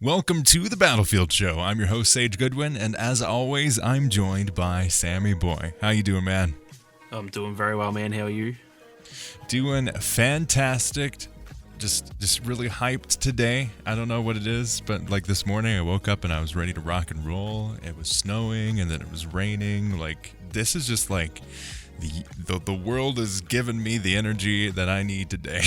Welcome to the Battlefield Show. I'm your host, Sage Goodwin, and as always, I'm joined by Sammy Boy. How you doing, man? I'm doing very well, man. How are you? Doing fantastic. Just really hyped today. I don't know what it is, but like this morning I woke up and I was ready to rock and roll. It was snowing and then it was raining. Like, this is just like the world has given me the energy that I need today.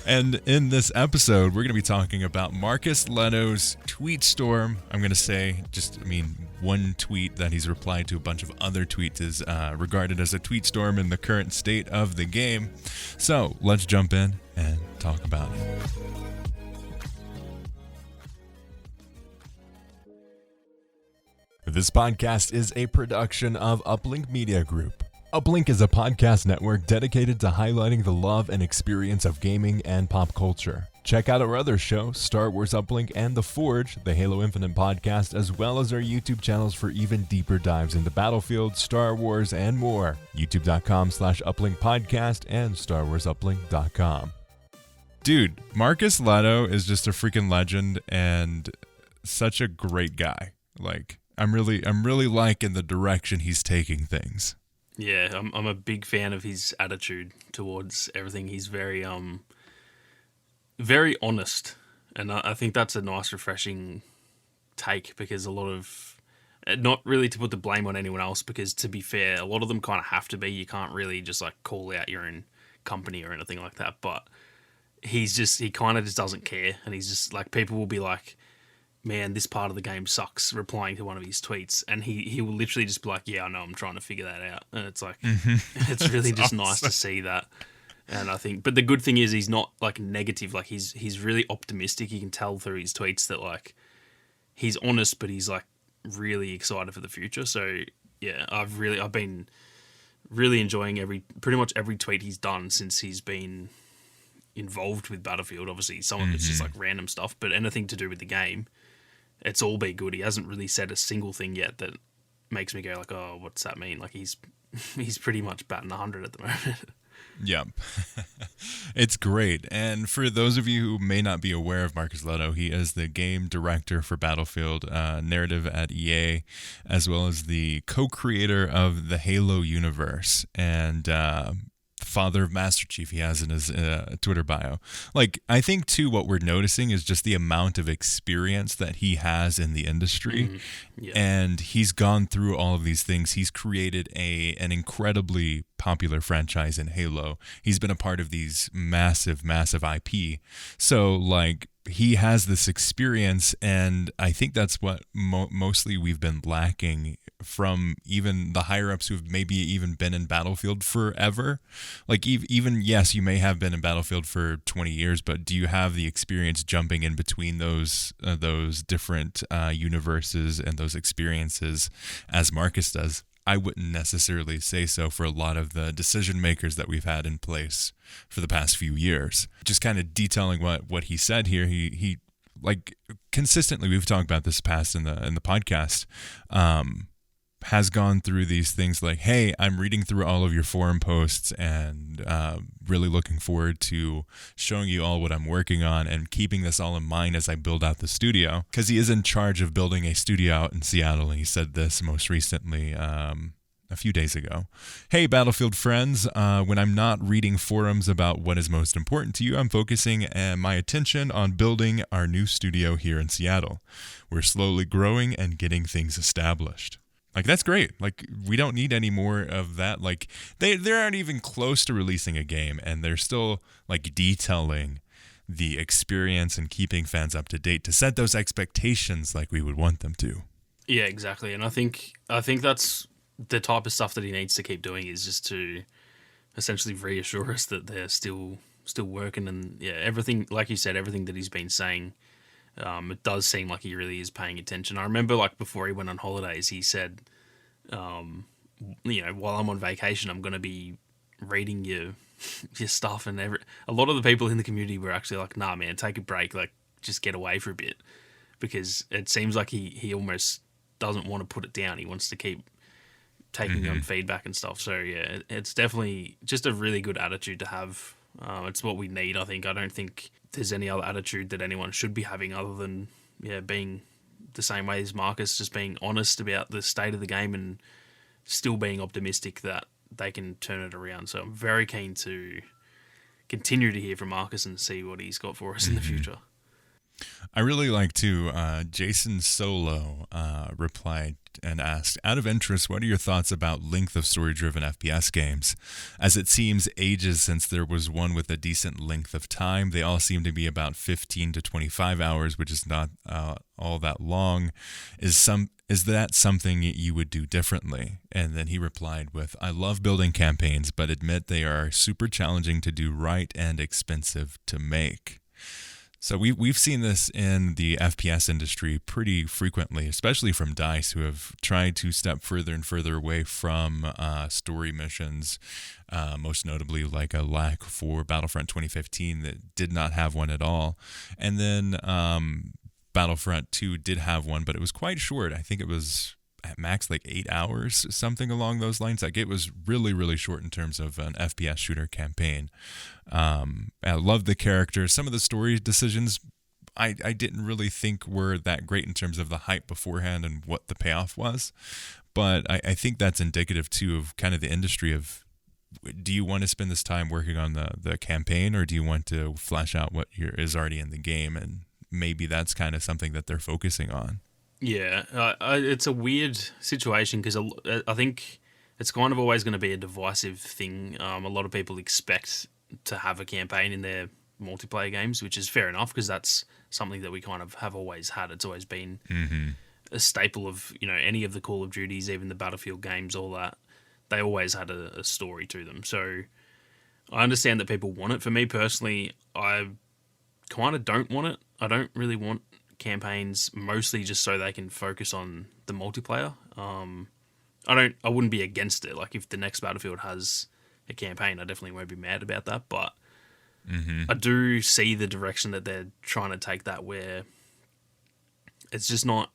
And in this episode, we're going to be talking about Marcus Lehto's tweet storm. I'm going to say one tweet that he's replied to a bunch of other tweets is regarded as a tweet storm in the current state of the game. So let's jump in and talk about it. This podcast is a production of Uplink Media Group. Uplink is a podcast network dedicated to highlighting the love and experience of gaming and pop culture. Check out our other show, Star Wars Uplink and The Forge, the Halo Infinite podcast, as well as our YouTube channels for even deeper dives into Battlefield, Star Wars, and more. YouTube.com/Uplink podcast and StarWarsUplink.com. Dude, Marcus Lehto is just a freaking legend and such a great guy. Like, I'm really liking the direction he's taking things. Yeah, I'm a big fan of his attitude towards everything. He's very very honest, and I think that's a nice, refreshing take, because a lot of, not really to put the blame on anyone else, because to be fair, a lot of them kind of have to be. You can't really just like call out your own company or anything like that, but he kind of just doesn't care, and he's just like, people will be like, man, this part of the game sucks, replying to one of his tweets, and he will literally just be like, yeah, I know, I'm trying to figure that out. And it's like, it's really just awesome. Nice to see that. And I think, but the good thing is he's not like negative, like he's really optimistic. You can tell through his tweets that like he's honest, but he's like really excited for the future. So yeah, I've been really enjoying pretty much every tweet he's done since he's been involved with Battlefield. Obviously some of it's just like random stuff, but anything to do with the game, it's all been good. He hasn't really said a single thing yet that makes me go like, oh, what's that mean? Like he's pretty much batting 100 at the moment. Yep. It's great. And for those of you who may not be aware of Marcus Lehto, he is the game director for Battlefield Narrative at EA, as well as the co-creator of the Halo universe, and father of Master Chief he has in his Twitter bio. Like, I think too what we're noticing is just the amount of experience that he has in the industry. Yeah. And he's gone through all of these things. He's created an incredibly popular franchise in Halo. He's been a part of these massive IP. So like, he has this experience, and I think that's what mostly we've been lacking from even the higher-ups who've maybe even been in Battlefield forever. Like, even yes, you may have been in Battlefield for 20 years, but do you have the experience jumping in between those different universes and those experiences as Marcus does? I wouldn't necessarily say so for a lot of the decision makers that we've had in place for the past few years. Just kind of detailing what he said here, he like consistently, we've talked about this past in the podcast, has gone through these things like, hey, I'm reading through all of your forum posts and really looking forward to showing you all what I'm working on and keeping this all in mind as I build out the studio. Because he is in charge of building a studio out in Seattle, and he said this most recently a few days ago. Hey, Battlefield friends, when I'm not reading forums about what is most important to you, I'm focusing my attention on building our new studio here in Seattle. We're slowly growing and getting things established. Like, that's great. Like, we don't need any more of that. Like, they aren't even close to releasing a game, and they're still like detailing the experience and keeping fans up to date to set those expectations like we would want them to. Yeah, exactly. And I think that's the type of stuff that he needs to keep doing, is just to essentially reassure us that they're still working. And yeah, everything, like you said, everything that he's been saying, it does seem like he really is paying attention. I remember, like, before he went on holidays, he said, while I'm on vacation, I'm going to be reading your stuff. And a lot of the people in the community were actually like, nah, man, take a break. Like, just get away for a bit. Because it seems like he almost doesn't want to put it down. He wants to keep taking on feedback and stuff. So, yeah, it's definitely just a really good attitude to have. It's what we need, I think. I don't think there's any other attitude that anyone should be having other than being the same way as Marcus, just being honest about the state of the game and still being optimistic that they can turn it around. So I'm very keen to continue to hear from Marcus and see what he's got for us in the future. I really like to, Jason Solo replied and asked, out of interest, what are your thoughts about length of story-driven FPS games? As it seems ages since there was one with a decent length of time. They all seem to be about 15 to 25 hours, which is not all that long. Is that something you would do differently? And then he replied with, I love building campaigns, but admit they are super challenging to do right and expensive to make. So we've seen this in the FPS industry pretty frequently, especially from DICE, who have tried to step further and further away from story missions, most notably like a lack for Battlefront 2015 that did not have one at all. And then Battlefront 2 did have one, but it was quite short. I think it was at max like 8 hours, something along those lines. Like, it was really, really short in terms of an FPS shooter campaign. I love the characters. Some of the story decisions I didn't really think were that great in terms of the hype beforehand and what the payoff was. But I think that's indicative too of kind of the industry of, do you want to spend this time working on the campaign, or do you want to flesh out what is already in the game? And maybe that's kind of something that they're focusing on. Yeah, it's a weird situation because I think it's kind of always going to be a divisive thing. A lot of people expect to have a campaign in their multiplayer games, which is fair enough because that's something that we kind of have always had. It's always been a staple of, any of the Call of Duties, even the Battlefield games, all that. They always had a story to them. So I understand that people want it. For me personally, I kind of don't want it. I don't really want campaigns, mostly just so they can focus on the multiplayer. I wouldn't be against it. Like, if the next Battlefield has a campaign, I definitely won't be mad about that. But I do see the direction that they're trying to take that, where it's just not.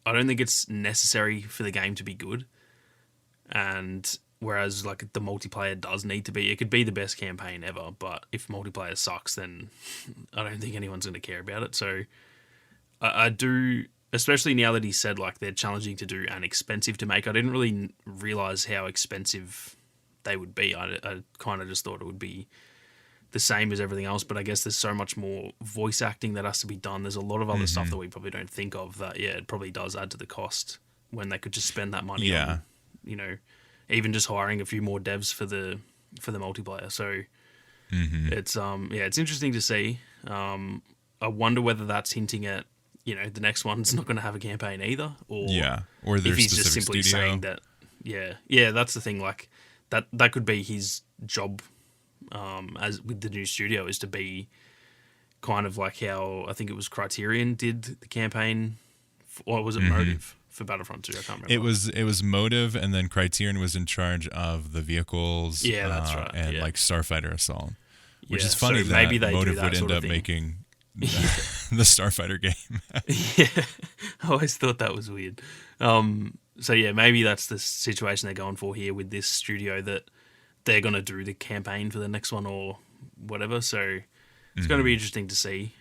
I don't think it's necessary for the game to be good, and whereas like the multiplayer does need to be. It could be the best campaign ever, but if multiplayer sucks, then I don't think anyone's going to care about it. So I do, especially now that he said like they're challenging to do and expensive to make. I didn't really realize how expensive they would be. I kind of just thought it would be the same as everything else, but I guess there's so much more voice acting that has to be done. There's a lot of other stuff that we probably don't think of that, it probably does add to the cost when they could just spend that money on, even just hiring a few more devs for the multiplayer. So it's interesting to see. I wonder whether that's hinting at, the next one's not going to have a campaign either, or or if he's just simply studio. saying that. Yeah, that's the thing. Like that could be his job, as with the new studio, is to be kind of like how I think it was Criterion did the campaign, or was it Motive for Battlefront 2? I can't remember. It was Motive, and then Criterion was in charge of the vehicles. Yeah, that's right. And like Starfighter Assault, which is so funny that maybe they Motive do that would end sort of up thing. making the Starfighter game. Yeah, I always thought that was weird. So yeah, maybe that's the situation they're going for here with this studio, that they're going to do the campaign for the next one or whatever. So it's going to be interesting to see.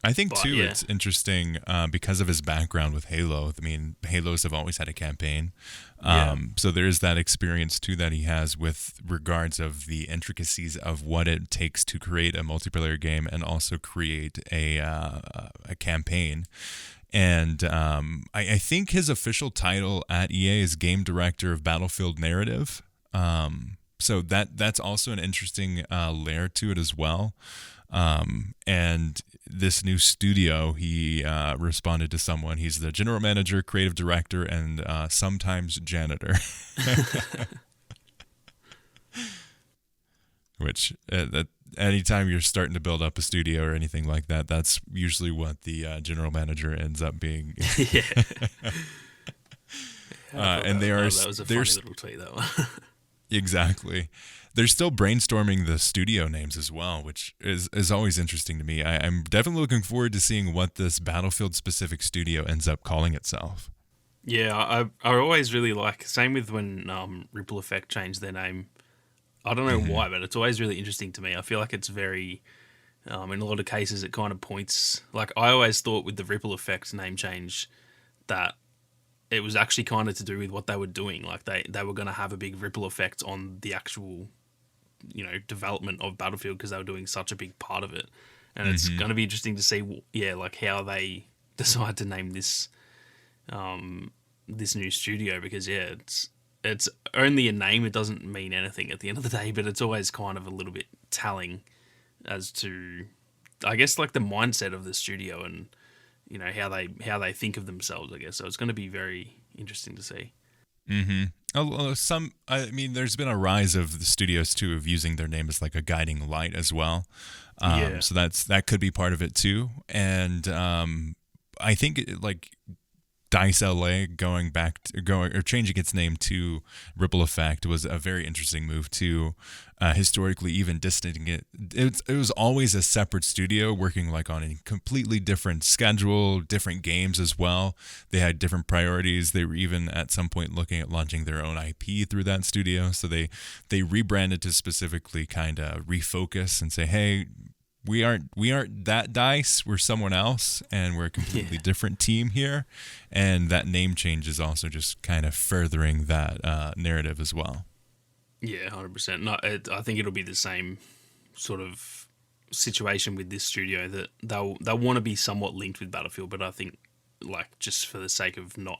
I think it's interesting because of his background with Halo. I mean, Halos have always had a campaign. So there's that experience too that he has with regards of the intricacies of what it takes to create a multiplayer game and also create a campaign. And I think his official title at EA is Game Director of Battlefield Narrative. So that's also an interesting layer to it as well. And this new studio, he responded to someone. He's the general manager, creative director, and sometimes janitor. Which, anytime you're starting to build up a studio or anything like that, that's usually what the general manager ends up being. And they are. That was a funny little tweet, though. Exactly. They're still brainstorming the studio names as well, which is always interesting to me. I'm definitely looking forward to seeing what this Battlefield-specific studio ends up calling itself. Yeah, I always really like, same with when Ripple Effect changed their name. I don't know Mm-hmm. why, but it's always really interesting to me. I feel like it's very, in a lot of cases, it kind of points. Like I always thought with the ripple effect name change that it was actually kind of to do with what they were doing. Like they were going to have a big ripple effect on the actual, development of Battlefield because they were doing such a big part of it. And it's Mm-hmm. going to be interesting to see, yeah, like how they decide to name this new studio because yeah, it's only a name. It doesn't mean anything at the end of the day, but it's always kind of a little bit telling as to, I guess, like the mindset of the studio and how they think of themselves. I guess so. It's going to be very interesting to see. Mm-hmm. I mean, there's been a rise of the studios too of using their name as like a guiding light as well. Yeah, So that could be part of it too. And I think like Dice LA going or changing its name to Ripple Effect was a very interesting move too. Historically, even distancing it was always a separate studio working like on a completely different schedule, different games as well. They had different priorities. They were even at some point looking at launching their own IP through that studio. So they rebranded to specifically kind of refocus and say, hey, we aren't that Dice. We're someone else, and we're a completely yeah, different team here. And that name change is also just kind of furthering that narrative as well. yeah, 100%. No, I think it'll be the same sort of situation with this studio that they'll want to be somewhat linked with Battlefield, but I think like just for the sake of not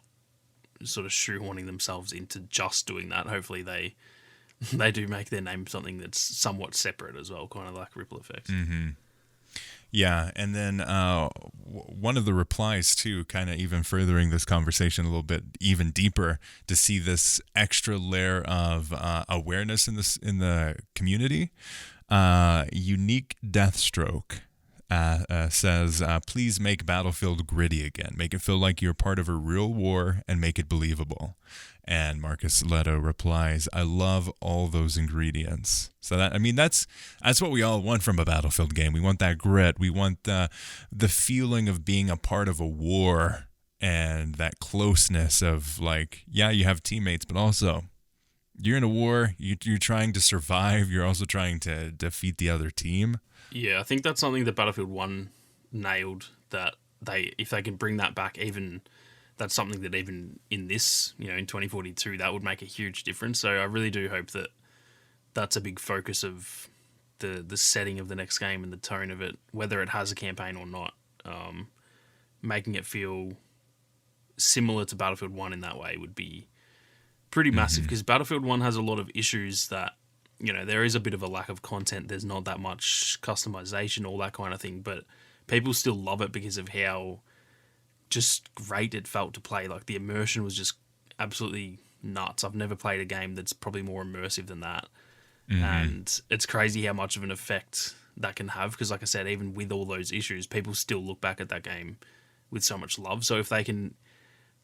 sort of shoehorning themselves into just doing that, hopefully they do make their name something that's somewhat separate as well, kind of like Ripple Effect. Mm-hmm. Yeah, and then one of the replies too, kind of even furthering this conversation a little bit even deeper, to see this extra layer of awareness in the community. Unique Deathstroke says, "Please make Battlefield gritty again. Make it feel like you're part of a real war, and make it believable." And Marcus Lehto replies, "I love all those ingredients." So that, I mean, that's what we all want from a Battlefield game. We want that grit. We want the feeling of being a part of a war and that closeness of like, yeah, you have teammates, but also you're in a war. You're trying to survive. You're also trying to defeat the other team. Yeah, I think that's something that Battlefield 1 nailed, that if they can bring that back, even that's something that even in this, in 2042, that would make a huge difference. So I really do hope that that's a big focus of the setting of the next game and the tone of it, whether it has a campaign or not, making it feel similar to Battlefield 1 in that way would be pretty massive, Mm-hmm. because Battlefield 1 has a lot of issues that, there is a bit of a lack of content. There's not that much customization, all that kind of thing, but people still love it because of how just great it felt to play. Like the immersion was just absolutely nuts. I've never played a game that's probably more immersive than that. Mm-hmm. And it's crazy how much of an effect that can have, because like I said, even with all those issues, people still look back at that game with so much love. So if they can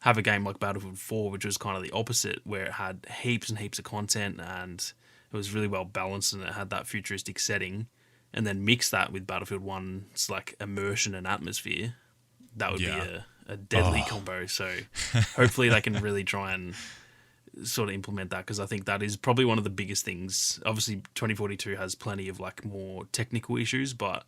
have a game like Battlefield 4, which was kind of the opposite, where it had heaps and heaps of content and it was really well balanced and it had that futuristic setting, and then mix that with Battlefield 1's like immersion and atmosphere, that would be Yeah. a deadly Oh. combo. So hopefully they can really try and sort of implement that, because I think that is probably one of the biggest things. Obviously 2042 has plenty of like more technical issues, but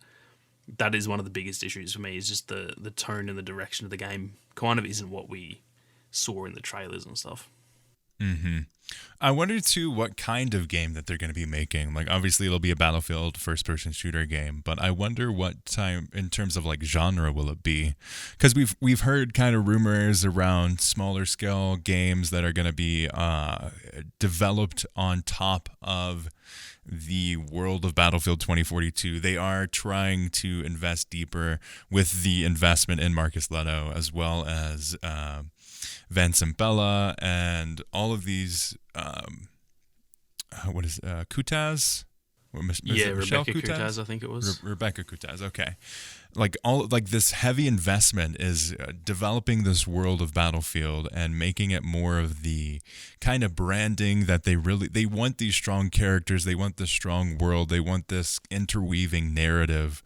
that is one of the biggest issues for me, is just the tone and the direction of the game kind of isn't what we saw in the trailers and stuff. Mm-hmm. I wonder too what kind of game that they're going to be making. Like, obviously, it'll be a Battlefield first-person shooter game, but I wonder what time, in terms of like genre, will it be? Because we've heard kind of rumors around smaller scale games that are going to be developed on top of the world of Battlefield 2042. They are trying to invest deeper with the investment in Marcus Lehto, as well as Vincent Bella and all of these. What is Kutaz? Is Yeah, it Michelle Rebecca Kutaz? Kutaz, I think it was. Rebecca Kutaz. Okay, like this heavy investment is developing this world of Battlefield and making it more of the kind of branding that they want these strong characters, they want this strong world, they want this interweaving narrative.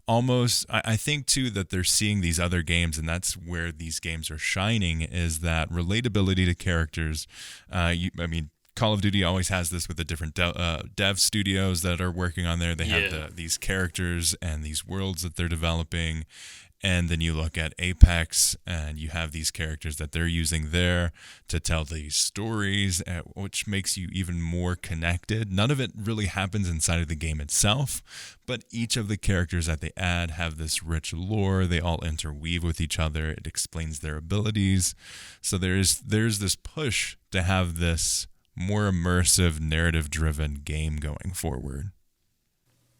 Almost, I think too that they're seeing these other games, and that's where these games are shining, is that relatability to characters. I mean, Call of Duty always has this with the different dev studios that are working on there. They have these characters and these worlds that they're developing. And then you look at Apex, and you have these characters that they're using there to tell these stories, which makes you even more connected. None of it really happens inside of the game itself, but each of the characters that they add have this rich lore. They all interweave with each other. It explains their abilities. So there's this push to have this more immersive, narrative-driven game going forward.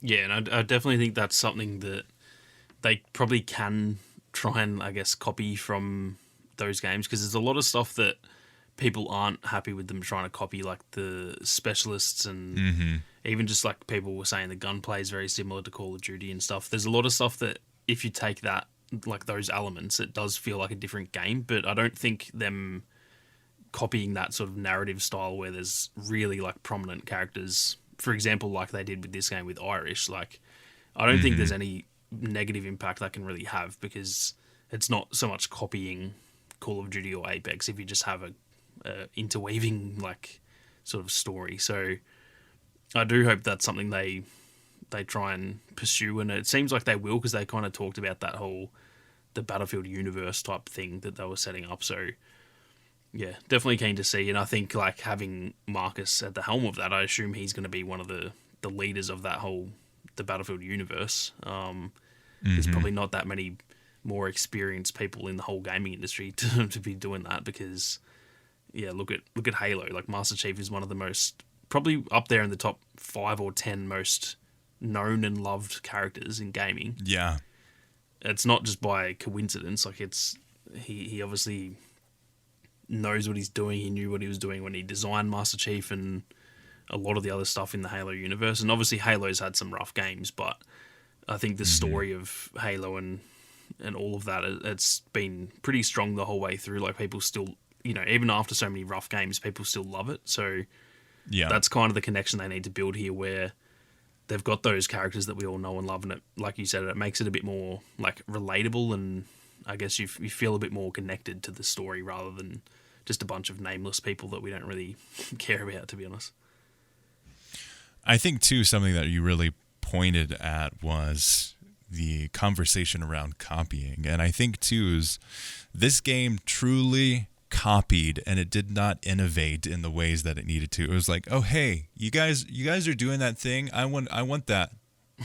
Yeah, and I definitely think that's something that they probably can try and, I guess, copy from those games, because there's a lot of stuff that people aren't happy with them trying to copy, like the specialists and even just like people were saying the gunplay is very similar to Call of Duty and stuff. There's a lot of stuff that if you take that, like those elements, it does feel like a different game, but I don't think them copying that sort of narrative style where there's really like prominent characters, for example, like they did with this game with Irish, like I don't think there's any negative impact that can really have, because it's not so much copying Call of Duty or Apex if you just have a interweaving like sort of story. So I do hope that's something they try and pursue, and it seems like they will, because they kind of talked about that whole the Battlefield universe type thing that they were setting up. So yeah, definitely keen to see, and I think like having Marcus at the helm of that, I assume he's going to be one of the leaders of that whole the Battlefield universe. There's probably not that many more experienced people in the whole gaming industry to be doing that, because yeah, look at Halo. Like Master Chief is one of the most, probably up there in the top 5 or 10 most known and loved characters in gaming. Yeah, it's not just by coincidence. Like it's he obviously knows what he's doing. He knew what he was doing when he designed Master Chief and a lot of the other stuff in the Halo universe. And obviously Halo's had some rough games, but I think the story of Halo and all of that, it's been pretty strong the whole way through. Like people still, even after so many rough games, people still love it. So yeah, that's kind of the connection they need to build here, where they've got those characters that we all know and love, and it, like you said, it makes it a bit more like relatable, and I guess you feel a bit more connected to the story rather than just a bunch of nameless people that we don't really care about, to be honest. I think too, something that you really pointed at was the conversation around copying, and I think too is this game truly copied, and it did not innovate in the ways that it needed to. It was like, oh hey, you guys are doing that thing, I want that.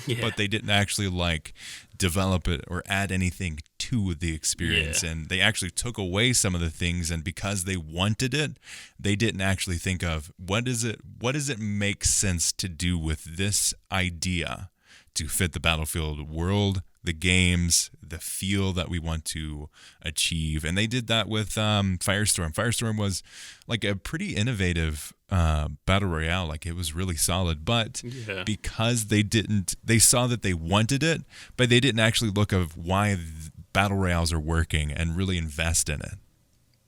Yeah. But they didn't actually like develop it or add anything to the experience. And they actually took away some of the things, and because they wanted it, they didn't actually think of what does it make sense to do with this idea to fit the Battlefield world, the games, the feel that we want to achieve. And they did that with Firestorm. Firestorm was like a pretty innovative battle royale. Like it was really solid, but because they saw that they wanted it, but they didn't actually look of why battle royales are working and really invest in it.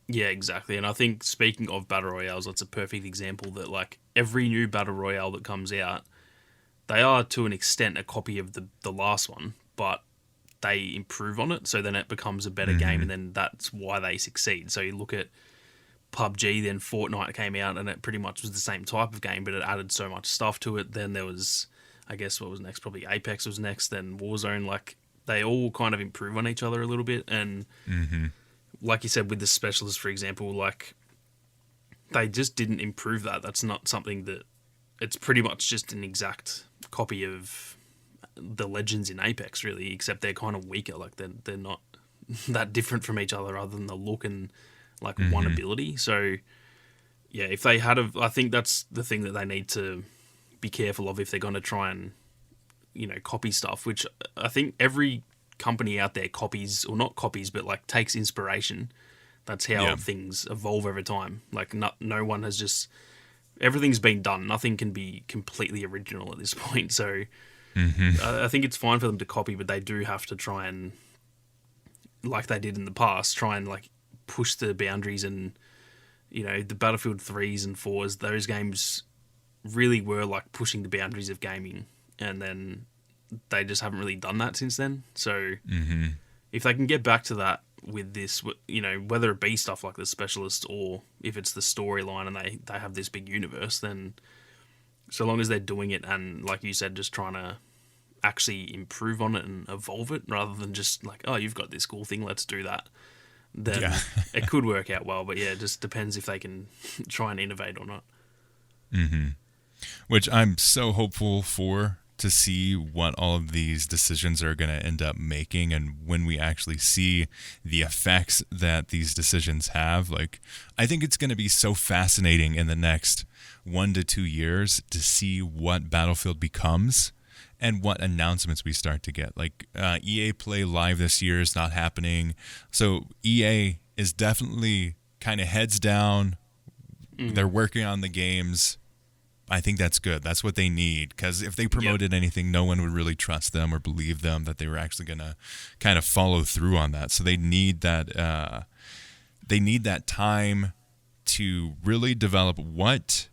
Yeah, exactly. And I think speaking of battle royales, that's a perfect example that like every new battle royale that comes out, they are to an extent a copy of the last one, but they improve on it, so then it becomes a better game, and then that's why they succeed. So you look at PUBG, then Fortnite came out, and it pretty much was the same type of game, but it added so much stuff to it. Then there was, I guess, what was next? Probably Apex was next, then Warzone. Like, they all kind of improve on each other a little bit, and like you said, with the specialists, for example, like, they just didn't improve that. That's not something that... It's pretty much just an exact copy of the legends in Apex, really, except they're kind of weaker. Like they're not that different from each other other than the look and like one ability. So yeah, if they had I think that's the thing that they need to be careful of if they're going to try and copy stuff, which I think every company out there copies, or not copies, but like takes inspiration. That's how things evolve over time. Like no one has just... Everything's been done. Nothing can be completely original at this point. So I think it's fine for them to copy, but they do have to try and, like they did in the past, try and like push the boundaries. And the Battlefield 3s and 4s, those games really were like pushing the boundaries of gaming, and then they just haven't really done that since then. So if they can get back to that, with this, whether it be stuff like the specialists or if it's the storyline and they have this big universe, then so long as they're doing it and, like you said, just trying to actually improve on it and evolve it rather than just like, oh, you've got this cool thing, let's do that, then Yeah. it could work out well. But yeah, it just depends if they can try and innovate or not. Which I'm so hopeful for, to see what all of these decisions are going to end up making, and when we actually see the effects that these decisions have. Like, I think it's going to be so fascinating in the next 1 to 2 years to see what Battlefield becomes and what announcements we start to get. Like, EA Play Live this year is not happening, so EA is definitely kind of heads down. They're working on the games. I think that's good. That's what they need, because if they promoted anything, no one would really trust them or believe them that they were actually going to kind of follow through on that. So they need that. They need that time to really develop what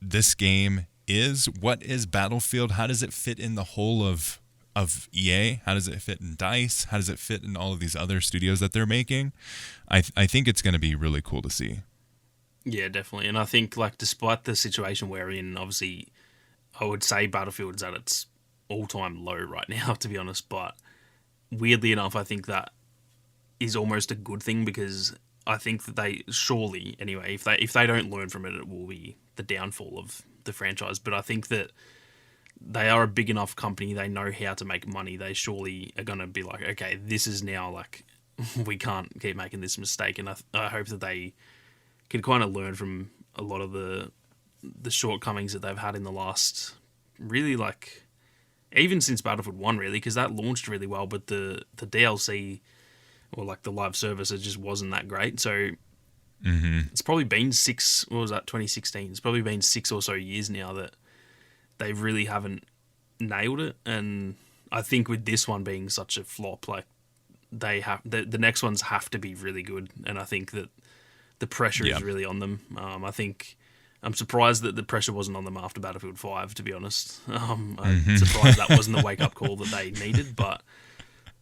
this game is. What is Battlefield? How does it fit in the whole of EA? How does it fit in DICE? How does it fit in all of these other studios that they're making? I think it's going to be really cool to see. Yeah, definitely. And I think, like, despite the situation we're in, obviously, I would say Battlefield is at its all-time low right now, to be honest. But weirdly enough, I think that is almost a good thing, because I think that they, surely, anyway, if they don't learn from it, it will be the downfall of the franchise. But I think that they are a big enough company, they know how to make money. They surely are going to be like, okay, this is now, like, we can't keep making this mistake. And I hope that they can kind of learn from a lot of the shortcomings that they've had in the last, really, like, even since Battlefield 1, really, because that launched really well, but the DLC, or like the live service, it just wasn't that great. So it's probably been 2016? It's probably been 6 or so years now that they really haven't nailed it. And I think with this one being such a flop, like, they have the next ones have to be really good, and I think that the pressure is really on them. I think I'm surprised that the pressure wasn't on them after Battlefield 5, to be honest. I'm surprised that wasn't the wake-up call that they needed, but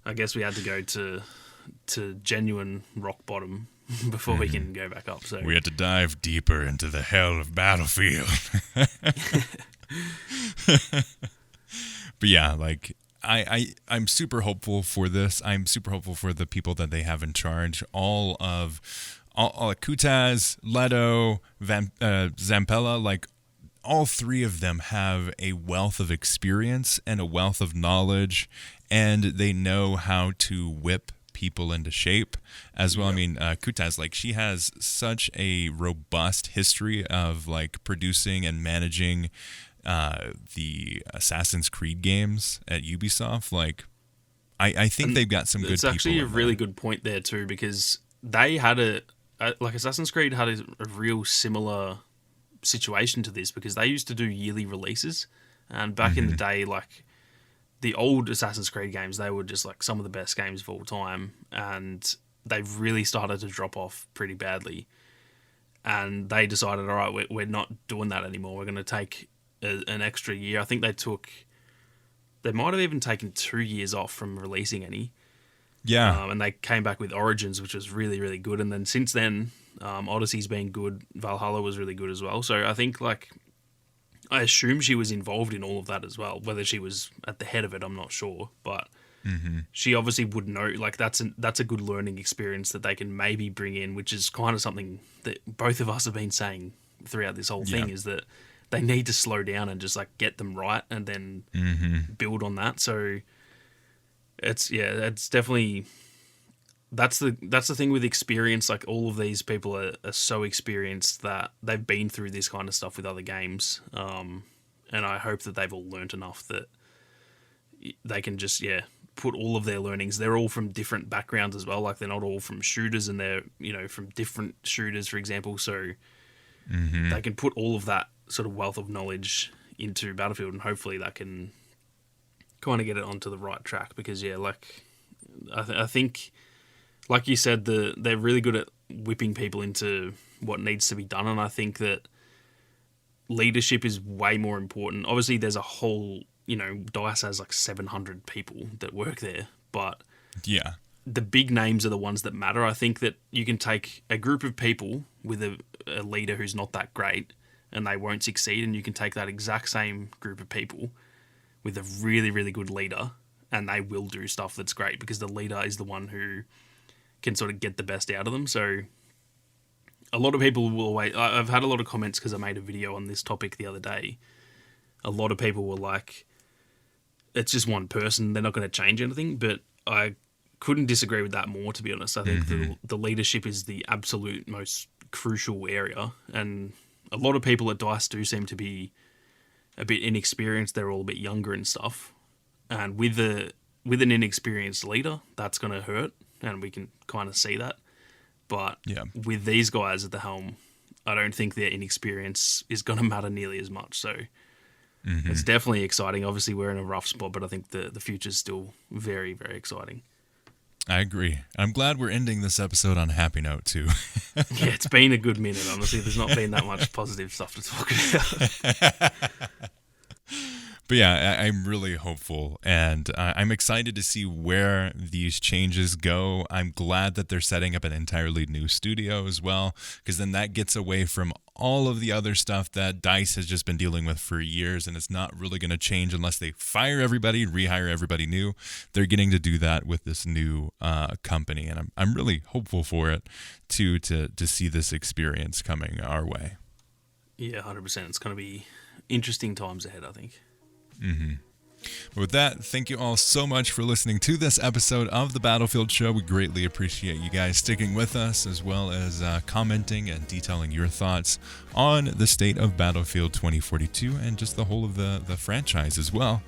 I guess we had to go to genuine rock bottom before we can go back up. So we had to dive deeper into the hell of Battlefield. But yeah, like, I'm super hopeful for this. I'm super hopeful for the people that they have in charge. All Kutaz, Lehto, Zampella, like, all three of them have a wealth of experience and a wealth of knowledge, and they know how to whip people into shape as well. I mean, Kutaz, like, she has such a robust history of, like, producing and managing the Assassin's Creed games at Ubisoft. Like, I think they've got some good people. It's actually a really good point there too, because they had like, Assassin's Creed had a real similar situation to this, because they used to do yearly releases, and back in the day, like, the old Assassin's Creed games, they were just, like, some of the best games of all time, and they've really started to drop off pretty badly. And they decided, all right, we're not doing that anymore. We're going to take an extra year. I think they might have even taken 2 years off from releasing any. Yeah. And they came back with Origins, which was really, really good. And then since then, Odyssey's been good. Valhalla was really good as well. So I think, like, I assume she was involved in all of that as well. Whether she was at the head of it, I'm not sure. But she obviously would know. Like, that's a good learning experience that they can maybe bring in, which is kind of something that both of us have been saying throughout this whole thing, is that they need to slow down and just, like, get them right and then build on that. So it's definitely, that's the thing with experience. Like, all of these people are so experienced that they've been through this kind of stuff with other games, and I hope that they've all learnt enough that they can just put all of their learnings. They're all from different backgrounds as well. Like, they're not all from shooters, and they're from different shooters, for example. So they can put all of that sort of wealth of knowledge into Battlefield, and hopefully that can kind of get it onto the right track. Because like, I think, like you said, they're really good at whipping people into what needs to be done, and I think that leadership is way more important. Obviously, there's a whole, DICE has like 700 people that work there, but the big names are the ones that matter. I think that you can take a group of people with a leader who's not that great and they won't succeed, and you can take that exact same group of people with a really, really good leader and they will do stuff that's great because the leader is the one who can sort of get the best out of them. So a lot of people will wait. I've had a lot of comments because I made a video on this topic the other day. A lot of people were like, it's just one person, they're not going to change anything. But I couldn't disagree with that more, to be honest. I think the leadership is the absolute most crucial area. And a lot of people at DICE do seem to be a bit inexperienced. They're all a bit younger and stuff. And with an inexperienced leader, that's going to hurt. And we can kind of see that. But with these guys at the helm, I don't think their inexperience is going to matter nearly as much. So it's definitely exciting. Obviously, we're in a rough spot, but I think the future's still very, very exciting. I agree. I'm glad we're ending this episode on a happy note, too. Yeah, it's been a good minute, honestly. There's not been that much positive stuff to talk about. But yeah, I'm really hopeful, and I'm excited to see where these changes go. I'm glad that they're setting up an entirely new studio as well, because then that gets away from all of the other stuff that DICE has just been dealing with for years, and it's not really going to change unless they fire everybody, rehire everybody new. They're getting to do that with this new company, and I'm really hopeful for it to see this experience coming our way. Yeah, 100%. It's going to be interesting times ahead, I think. But with that, thank you all so much for listening to this episode of the Battlefield Show. We greatly appreciate you guys sticking with us, as well as commenting and detailing your thoughts on the state of Battlefield 2042 and just the whole of the franchise as well.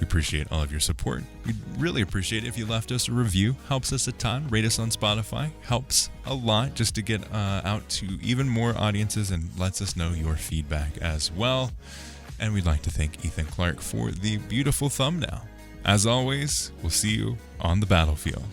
We appreciate all of your support. We'd really appreciate it if you left us a review. Helps us a ton. Rate us on Spotify. Helps a lot just to get out to even more audiences and lets us know your feedback as well. And we'd like to thank Ethan Clark for the beautiful thumbnail. As always, we'll see you on the battlefield.